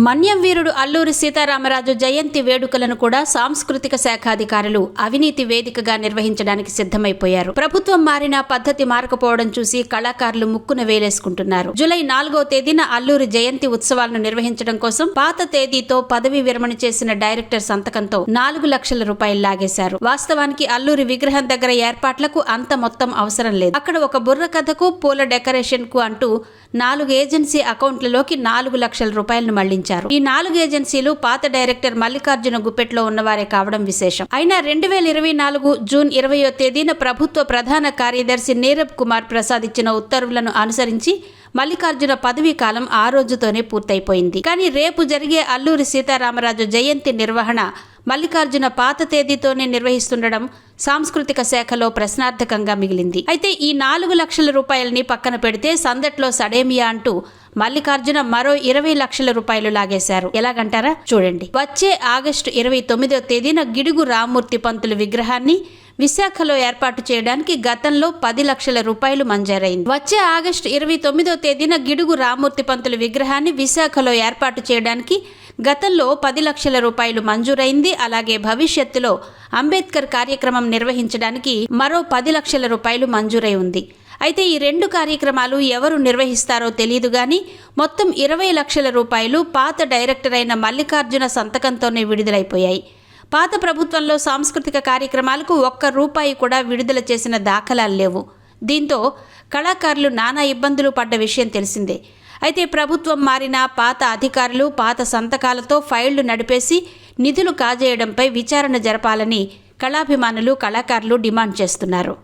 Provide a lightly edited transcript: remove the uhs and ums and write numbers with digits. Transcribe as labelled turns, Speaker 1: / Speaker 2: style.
Speaker 1: మన్యం వీరుడు అల్లూరి సీతారామరాజు జయంతి వేడుకలను కూడా సాంస్కృతిక శాఖ అధికారులు అవినీతి వేదికగా నిర్వహించడానికి సిద్ధమైపోయారు. ప్రభుత్వం మారినా పద్ధతి మారకపోవడం చూసి కళాకారులు ముక్కున వేలేసుకుంటున్నారు. జూలై 4వ తేదీన అల్లూరి జయంతి ఉత్సవాలను నిర్వహించడం కోసం పాత తేదీతో పదవి విరమణ చేసిన డైరెక్టర్ సంతకంతో 4 లక్షల రూపాయలు లాగేశారు. వాస్తవానికి అల్లూరి విగ్రహం దగ్గర ఏర్పాట్లకు అంత మొత్తం అవసరం లేదు. అక్కడ ఒక బుర్ర కథకు, పూల డెకరేషన్ కు అంటూ 4 ఏజెన్సీ అకౌంట్లలోకి 4 లక్షల రూపాయలను మళ్లించారు. ఈ 4 ఏజెన్సీలు పాత డైరెక్టర్ మల్లికార్జున గుప్పెట్లో ఉన్నవారే కావడం విశేషం. అయినా 2024 జూన్ 20వ తేదీన ప్రభుత్వ ప్రధాన కార్యదర్శి నీరబ్ కుమార్ ప్రసాద్ ఇచ్చిన ఉత్తర్వులను అనుసరించి మల్లికార్జున పదవీ కాలం ఆ రోజుతోనే పూర్తయిపోయింది. కానీ రేపు జరిగే అల్లూరి సీతారామరాజు జయంతి నిర్వహణ మల్లికార్జున పాత తేదీతోనే నిర్వహిస్తుండడం సాంస్కృతిక శాఖలో ప్రశ్నార్థకంగా మిగిలింది. అయితే ఈ 4 లక్షల రూపాయలని పక్కన పెడితే సందట్లో సడేమియా అంటూ మల్లికార్జున మరో 20 లక్షల రూపాయలు లాగేశారు. ఎలాగంటారా? చూడండి. వచ్చే ఆగస్టు 29వ తేదీన గిడుగు రామ్మూర్తి పంతులు విగ్రహాన్ని విశాఖలో ఏర్పాటు చేయడానికి గతంలో 10 లక్షల రూపాయలు మంజూరైంది. వచ్చే ఆగస్టు 29వ తేదీన గిడుగు రామ్మూర్తి పంతులు విగ్రహాన్ని విశాఖలో ఏర్పాటు చేయడానికి గతంలో 10 లక్షల రూపాయలు మంజూరైంది. అలాగే భవిష్యత్తులో అంబేద్కర్ కార్యక్రమం నిర్వహించడానికి మరో 10 లక్షల రూపాయలు మంజూరై ఉంది. అయితే ఈ 2 కార్యక్రమాలు ఎవరు నిర్వహిస్తారో తెలియదు గాని మొత్తం 20 లక్షల రూపాయలు పాత డైరెక్టర్ అయిన మల్లికార్జున సంతకంతోనే విడుదలైపోయాయి. పాత ప్రభుత్వంలో సాంస్కృతిక కార్యక్రమాలకు 1 రూపాయి కూడా విడుదల చేసిన దాఖలాలు లేవు. దీంతో కళాకారులు నానా ఇబ్బందులు పడ్డ విషయం తెలిసిందే. అయితే ప్రభుత్వం మారినా పాత అధికారులు పాత సంతకాలతో ఫైళ్లు నడిపేసి నిధులు కాజేయడంపై విచారణ జరపాలని కళాభిమానులు, కళాకారులు డిమాండ్ చేస్తున్నారు.